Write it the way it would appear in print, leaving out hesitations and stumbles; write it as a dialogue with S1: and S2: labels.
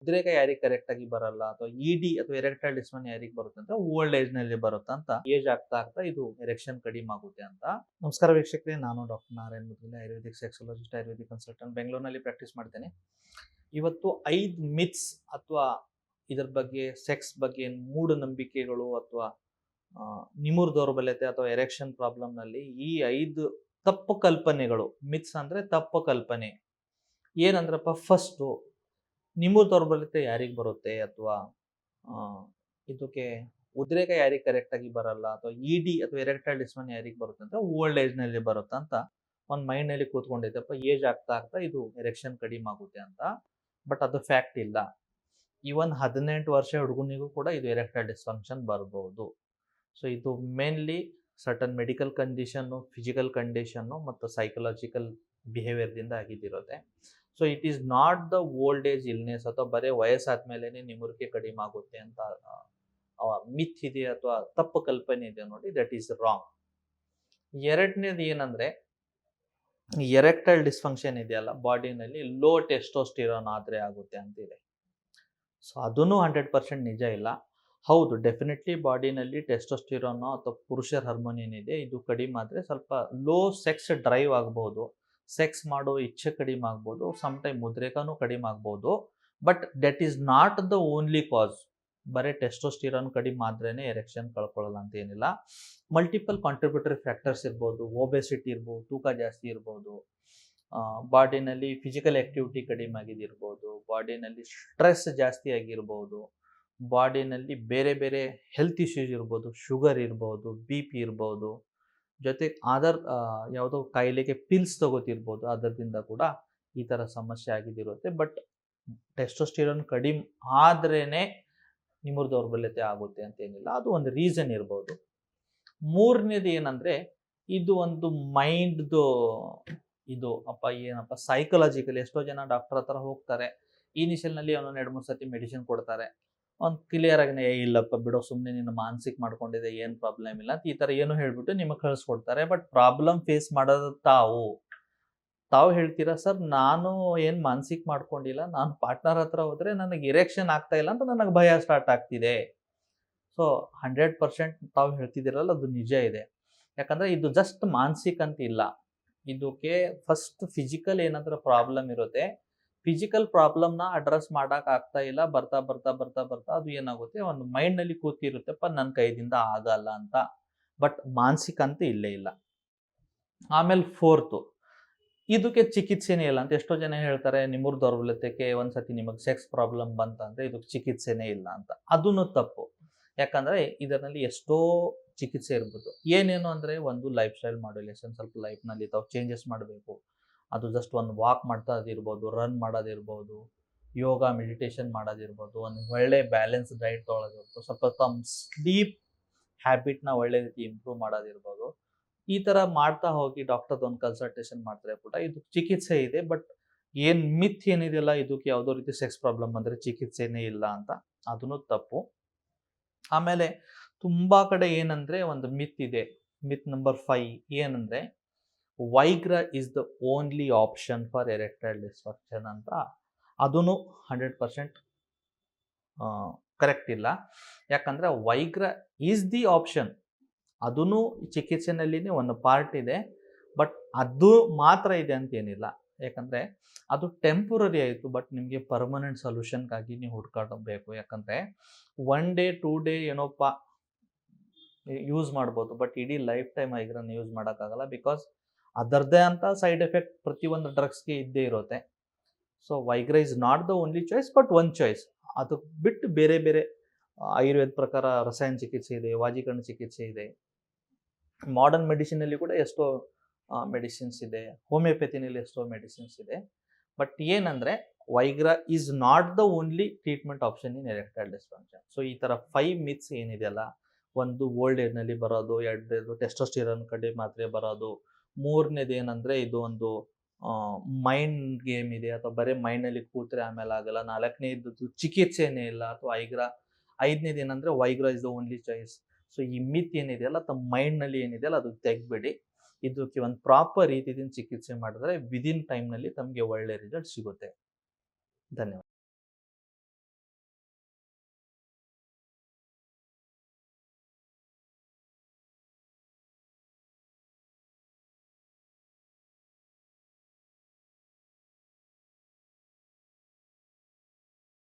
S1: ಉದ್ರೇಕ ಯಾರಿಗೆ ಕರೆಕ್ಟ್ ಆಗಿ ಬರಲ್ಲ ಅಥವಾ ಇಡಿ ಅಥವಾ ಎರೆಕ್ಟೈಲ್ ಡಿಸ್ಫನಿಯಾ ಯಾರಿಗೆ ಬರುತ್ತೆ ಅಂತ ಓಲ್ಡ್ ಏಜ್ ನಲ್ಲಿ ಬರುತ್ತೆ ಅಂತ ಏಜ್ ಆಗ್ತಾ ಆಗ್ತಾ ಇದು ಎರೆಕ್ಷನ್ ಕಡಿಮೆ ಆಗುತ್ತೆ ಅಂತ. ನಮಸ್ಕಾರ ವೀಕ್ಷಕರೇ, ನಾನು doctor Narayan Mudgal, Ayurvedic sexologist, Ayurvedic consultant, ಬೆಂಗಳೂರಿನಲ್ಲಿ ಪ್ರಾಕ್ಟೀಸ್ ಮಾಡ್ತೇನೆ. ಇವತ್ತು 5 ಮಿತ್ಸ್ ಅಥವಾ ಇದರ ಬಗ್ಗೆ ಸೆಕ್ಸ್ ಬಗ್ಗೆ ಮೂಢನಂಬಿಕೆಗಳು ಅಥವಾ ನಿಮೂರ್ ದೌರ್ಬಲ್ಯತೆ ಅಥವಾ ಎರೆಕ್ಷನ್ ಪ್ರಾಬ್ಲಮ್ ನಲ್ಲಿ ಈ 5 ತಪ್ಪು ಕಲ್ಪನೆಗಳು, ಮಿತ್ಸ್ ಅಂದ್ರೆ ತಪ್ಪು ಕಲ್ಪನೆ ಏನಂದ್ರಪ್ಪ. ಫಸ್ಟ್, ನಿಮೂರ್ ದೌರ್ಬಲ್ಯತೆ ಯಾರಿಗೆ ಬರುತ್ತೆ ಅಥವಾ ಇದಕ್ಕೆ ಉದ್ರೇಕ ಯಾರಿಗೆ ಕರೆಕ್ಟ್ ಆಗಿ ಬರಲ್ಲ ಅಥವಾ ಇಡಿ ಅಥವಾ ಎರೆಕ್ಟೈಲ್ ಡಿಸ್ಫನಿಯಾ ಯಾರಿಗೆ ಬರುತ್ತೆ ಅಂತ ಓಲ್ಡ್ ಏಜ್ ನಲ್ಲಿ ಬರುತ್ತೆ ಅಂತ ಒಂದು ಮೈಂಡ್ ನಲ್ಲಿ ಕೂತ್ಕೊಂಡಿದ್ದೆಪ್ಪ. ಏಜ್ ಆಗ್ತಾ ಆಗ್ತಾ ಇದು ಎರೆಕ್ಷನ್ ಕಡಿಮೆ ಆಗುತ್ತೆ ಅಂತ. ಬಟ್ ಅದು ಫ್ಯಾಕ್ಟ್ ಇಲ್ಲ. ಈವನ್ 18 ವರ್ಷ ಹುಡುಗನಿಗೂ ಕೂಡ ಇದು ಎರೆಕ್ಟೈಲ್ ಡಿಸ್ಫಂಕ್ಷನ್ ಬರ್ಬೋದು. ಸೊ ಇದು mainly certain medical condition, physical condition ಮತ್ತು ಸೈಕಲಾಜಿಕಲ್ ಬಿಹೇವಿಯರ್ದಿಂದ ಆಗಿದ್ದಿರುತ್ತೆ. So it is not the old age illness ಅಥವಾ ಬರೀ ವಯಸ್ಸಾದ್ಮೇಲೆ ನಿಮುರಿಕೆ ಕಡಿಮೆ ಆಗುತ್ತೆ ಅಂತ ಮಿತ್ ಇದೆ ಅಥವಾ ತಪ್ಪು ಕಲ್ಪನೆ ಇದೆ ನೋಡಿ, ದಟ್ ಈಸ್ ರಾಂಗ್. ಎರಡನೇದು ಏನಂದ್ರೆ, ಎರೆಕ್ಟೈಲ್ ಡಿಸ್ಫಂಕ್ಷನ್ ಇದೆಯಲ್ಲ ಬಾಡಿನಲ್ಲಿ, ಲೋ ಟೆಸ್ಟೋಸ್ಟಿರಾನ್ ಆದ್ರೆ ಆಗುತ್ತೆ ಅಂತಿದೆ. ಸೊ ಅದನ್ನು 100% ನಿಜ ಇಲ್ಲ. ಹೌದು, ಡೆಫಿನೆಟ್ಲಿ ಬಾಡಿನಲ್ಲಿ ಟೆಸ್ಟೋಸ್ಟಿರಾನ್ ಅಥವಾ ಪುರುಷರ ಹಾರ್ಮೋನ್ ಏನಿದೆ ಇದು ಕಡಿಮೆ ಆದರೆ ಸ್ವಲ್ಪ ಲೋ ಸೆಕ್ಸ್ ಡ್ರೈವ್ ಆಗ್ಬೋದು, ಸೆಕ್ಸ್ ಮಾಡೋ ಇಚ್ಛೆ ಕಡಿಮೆ ಆಗ್ಬೋದು, ಸಮ್ಟೈಮ್ ಉದ್ರೇಕನೂ ಕಡಿಮೆ ಆಗ್ಬೋದು. But that is not the only cause. ಬರೀ ಟೆಸ್ಟೋಸ್ಟಿರಾನ್ ಕಡಿಮೆ ಆದ್ರೇನೆ ಎರೆಕ್ಷನ್ ಕಳ್ಕೊಳ್ಳಲ್ಲ ಅಂತ ಏನಿಲ್ಲ. ಮಲ್ಟಿಪಲ್ ಕಾಂಟ್ರಿಬ್ಯೂಟರಿ ಫ್ಯಾಕ್ಟರ್ಸ್ ಇರ್ಬೋದು, ಒಬೆಸಿಟಿ ಇರ್ಬೋದು, ತೂಕ ಜಾಸ್ತಿ ಇರ್ಬೋದು, ಬಾಡಿನಲ್ಲಿ ಫಿಸಿಕಲ್ ಆಕ್ಟಿವಿಟಿ ಕಡಿಮೆ ಆಗಿದಿರ್ಬೋದು, ಬಾಡಿನಲ್ಲಿ ಸ್ಟ್ರೆಸ್ ಜಾಸ್ತಿ ಆಗಿರ್ಬೋದು, ಬಾಡಿನಲ್ಲಿ ಬೇರೆ ಬೇರೆ ಹೆಲ್ತ್ ಇಶ್ಯೂಸ್ ಇರ್ಬೋದು, ಶುಗರ್ ಇರ್ಬೋದು, BP ಇರ್ಬೋದು, ಜೊತೆಗೆ ಅದರ್ ಯಾವುದೋ ಕಾಯಿಲೆಗೆ ಪಿಲ್ಸ್ ತಗೋತಿರ್ಬೋದು, ಅದರಿಂದ ಕೂಡ ಈ ಥರ ಸಮಸ್ಯೆ ಆಗಿದಿರುತ್ತೆ. ಬಟ್ ಟೆಸ್ಟೋಸ್ಟಿರಾನ್ ಕಡಿಮೆ ಆದ್ರೇನೆ ನಿಮೂರ್ ದೌರ್ಬಲ್ಯತೆ ಆಗುತ್ತೆ ಅಂತ ಏನಿಲ್ಲ, ಅದು ಒಂದು ರೀಸನ್ ಇರ್ಬೋದು. ಮೂರನೇದು ಏನಂದ್ರೆ, ಇದು ಒಂದು ಮೈಂಡ್ದು ಇದು ಏನಪ್ಪ ಸೈಕಲಾಜಿಕಲ್. ಎಷ್ಟೋ ಜನ ಡಾಕ್ಟರ್ ಹತ್ರ ಹೋಗ್ತಾರೆ, ಇನಿಷಿಯಲ್ನಲ್ಲಿ ಅವನೊಂದು 2-3 ಸತಿ ಮೆಡಿಸಿನ್ ಕೊಡ್ತಾರೆ, ಒಂದು ಕ್ಲಿಯರ್ ಆಗಿ ಇಲ್ಲಪ್ಪ ಬಿಡೋ ಸುಮ್ಮನೆ ನಿನ್ನ ಮಾನಸಿಕ ಮಾಡ್ಕೊಂಡಿದೆ, ಏನು ಪ್ರಾಬ್ಲಮ್ ಇಲ್ಲ ಅಂತ ಈ ಥರ ಏನೋ ಹೇಳ್ಬಿಟ್ಟು ನಿಮಗೆ ಕಳಿಸ್ಕೊಡ್ತಾರೆ. ಬಟ್ ಪ್ರಾಬ್ಲಮ್ ಫೇಸ್ ಮಾಡೋದು ತಾವು ಹೇಳ್ತೀರಾ, ಸರ್ ನಾನು ಏನು ಮಾನಸಿಕ ಮಾಡ್ಕೊಂಡಿಲ್ಲ, ನಾನು ಪಾರ್ಟ್ನರ್ ಹತ್ರ ಹೋದರೆ ನನಗೆ ಇರೆಕ್ಷನ್ ಆಗ್ತಾ ಇಲ್ಲ ಅಂತ ನನಗೆ ಭಯ ಸ್ಟಾರ್ಟ್ ಆಗ್ತಿದೆ. ಸೊ 100% ತಾವು ಹೇಳ್ತಿದ್ದೀರಲ್ಲ ಅದು ನಿಜ ಇದೆ. ಯಾಕಂದರೆ ಇದು ಜಸ್ಟ್ ಮಾನಸಿಕ ಅಂತ ಇಲ್ಲ, ಇದಕ್ಕೆ ಫಸ್ಟ್ ಫಿಸಿಕಲ್ ಏನಾದರೂ ಪ್ರಾಬ್ಲಮ್ ಇರುತ್ತೆ. ಫಿಸಿಕಲ್ ಪ್ರಾಬ್ಲಮ್ನ ಅಡ್ರೆಸ್ ಮಾಡೋಕೆ ಆಗ್ತಾ ಇಲ್ಲ, ಬರ್ತಾ ಬರ್ತಾ ಬರ್ತಾ ಬರ್ತಾ ಅದು ಏನಾಗುತ್ತೆ, ಒಂದು ಮೈಂಡ್ನಲ್ಲಿ ಕೂತಿರುತ್ತೆಪ್ಪ ನನ್ನ ಕೈದಿಂದ ಆಗಲ್ಲ ಅಂತ. ಬಟ್ ಮಾನಸಿಕ ಅಂತ ಇಲ್ಲೇ ಇಲ್ಲ. ಆಮೇಲೆ ಫೋರ್ತು, ಇದಕ್ಕೆ ಚಿಕಿತ್ಸೆನೇ ಇಲ್ಲ ಅಂತ ಎಷ್ಟೋ ಜನ ಹೇಳ್ತಾರೆ. ನಿಮೂರ್ ದೌರ್ಬಲ್ಯತೆಗೆ ಒಂದ್ಸತಿ ನಿಮಗೆ ಸೆಕ್ಸ್ ಪ್ರಾಬ್ಲಮ್ ಬಂತಂದರೆ ಇದಕ್ಕೆ ಚಿಕಿತ್ಸೆನೇ ಇಲ್ಲ ಅಂತ. ಅದೂ ತಪ್ಪು. ಯಾಕಂದರೆ ಇದರಲ್ಲಿ ಎಷ್ಟೋ ಚಿಕಿತ್ಸೆ ಇರ್ಬೋದು. ಏನೇನು ಅಂದರೆ, ಒಂದು ಲೈಫ್ ಸ್ಟೈಲ್ ಮಾಡ್ಯುಲೇಷನ್, ಸ್ವಲ್ಪ ಲೈಫ್ನಲ್ಲಿ ತಾವು ಚೇಂಜಸ್ ಮಾಡಬೇಕು. ಅದು ಜಸ್ಟ್ ಒಂದು ವಾಕ್ ಮಾಡ್ತಾದಿರ್ಬೋದು, ರನ್ ಮಾಡೋದಿರ್ಬೋದು, ಯೋಗ ಮೆಡಿಟೇಷನ್ ಮಾಡೋದಿರ್ಬೋದು, ಒಂದು ಒಳ್ಳೆ ಬ್ಯಾಲೆನ್ಸ್ ಡೈಟ್ ತೊಗೊಳೋದಿರ್ಬೋದು, ಸ್ವಲ್ಪ ತಮ್ಮ ಸ್ಲೀಪ್ ಹ್ಯಾಬಿಟ್ನ ಒಳ್ಳೆ ರೀತಿ ಇಂಪ್ರೂವ್ ಮಾಡೋದಿರ್ಬೋದು. ಈ ಥರ ಮಾಡ್ತಾ ಹೋಗಿ ಡಾಕ್ಟರ್ದು ಒಂದು ಕನ್ಸಲ್ಟೇಷನ್ ಮಾಡ್ತಾರೆ ಕೂಡ ಇದು ಚಿಕಿತ್ಸೆ ಇದೆ. ಬಟ್ ಏನು ಮಿತ್ ಏನಿದೆಯಲ್ಲ, ಇದಕ್ಕೆ ಯಾವುದೋ ರೀತಿ ಸೆಕ್ಸ್ ಪ್ರಾಬ್ಲಮ್ ಅಂದರೆ ಚಿಕಿತ್ಸೆನೇ ಇಲ್ಲ ಅಂತ, ಅದೂ ತಪ್ಪು. ಆಮೇಲೆ ತುಂಬ ಕಡೆ ಏನಂದರೆ ಒಂದು ಮಿತ್ ಇದೆ, ಮಿತ್ ನಂಬರ್ 5 ಏನಂದರೆ, ವೈಗ್ರಾ is the only option for erectile dysfunction ಅಂತ. ಅದೂ 100% ಕರೆಕ್ಟ್ ಇಲ್ಲ. ಯಾಕಂದರೆ ವೈಗ್ರಾ ಈಸ್ ದಿ ಆಪ್ಷನ್, ಅದೂ ಚಿಕಿತ್ಸೆನಲ್ಲಿನೇ ಒಂದು ಪಾರ್ಟ್ ಇದೆ. ಬಟ್ ಅದು ಮಾತ್ರ ಇದೆ ಅಂತೇನಿಲ್ಲ. ಯಾಕಂದರೆ ಅದು ಟೆಂಪರರಿ ಆಯಿತು, ಬಟ್ ನಿಮಗೆ ಪರ್ಮನೆಂಟ್ ಸೊಲ್ಯೂಷನ್ಗಾಗಿ ನೀವು ಹುಡ್ಕಾಡಬೇಕು. ಯಾಕಂದರೆ 1 ಡೇ 2 ಡೇ ಏನೋಪ್ಪ ಯೂಸ್ ಮಾಡ್ಬೋದು, ಬಟ್ ಇಡೀ ಲೈಫ್ ಟೈಮ್ ವೈಗ್ರಾನ ಯೂಸ್ ಮಾಡೋಕ್ಕಾಗಲ್ಲ. ಬಿಕಾಸ್ ಅದರದ್ದೇ ಅಂತ ಸೈಡ್ ಎಫೆಕ್ಟ್ ಪ್ರತಿಯೊಂದು ಡ್ರಗ್ಸ್ಗೆ ಇದ್ದೇ ಇರುತ್ತೆ. So ವೈಗ್ರಾ is not the only choice, but one choice. ಅದು ಬಿಟ್ಟು ಬೇರೆ ಬೇರೆ ಆಯುರ್ವೇದ ಪ್ರಕಾರ ರಸಾಯನ ಚಿಕಿತ್ಸೆ ಇದೆ, ವಾಜೀಕರಣ ಚಿಕಿತ್ಸೆ ಇದೆ, ಮಾಡರ್ನ್ ಮೆಡಿಸಿನಲ್ಲಿ ಕೂಡ ಎಷ್ಟೋ ಮೆಡಿಸಿನ್ಸ್ ಇದೆ, ಹೋಮಿಯೋಪತಿನಲ್ಲಿ ಎಷ್ಟೋ ಮೆಡಿಸಿನ್ಸ್ ಇದೆ. ಬಟ್ ಏನಂದರೆ, ವೈಗ್ರಾ is not the only treatment option in erectile dysfunction. So ಈ ಥರ 5 ಮಿತ್ಸ್ ಏನಿದೆಯಲ್ಲ, ಒಂದು ಓಲ್ಡ್ ಏಜ್ನಲ್ಲಿ ಬರೋದು, ಎರಡನೇದು ಟೆಸ್ಟೋಸ್ಟಿರಾನ್ ಕಡಿಮೆ ಮಾತ್ರೆ ಬರೋದು, ಮೂರನೇದು ಏನಂದರೆ ಇದು ಒಂದು ಮೈಂಡ್ ಗೇಮ್ ಇದೆ ಅಥವಾ ಬರೀ ಮೈಂಡ್ನಲ್ಲಿ ಕೂತ್ರೆ ಆಮೇಲೆ ಆಗಲ್ಲ, ನಾಲ್ಕನೇದು ಚಿಕಿತ್ಸೆನೇ ಇಲ್ಲ ಅಥವಾ ಐದನೇದು ಏನಂದರೆ ವೈಗ್ರಾ is the only choice. So ಈ ಮಿತ್ ಏನಿದೆಯಲ್ಲ ತಮ್ಮ ಮೈಂಡ್ನಲ್ಲಿ ಏನಿದೆಯಲ್ಲ ಅದು ತೆಗ್ಬೇಡಿ. ಇದಕ್ಕೆ ಒಂದು ಪ್ರಾಪರ್ ರೀತಿಯಿಂದ ಚಿಕಿತ್ಸೆ ಮಾಡಿದ್ರೆ ವಿದಿನ್ ಟೈಮ್ನಲ್ಲಿ ತಮಗೆ ಒಳ್ಳೆ ರಿಸಲ್ಟ್ ಸಿಗುತ್ತೆ. ಧನ್ಯವಾದ.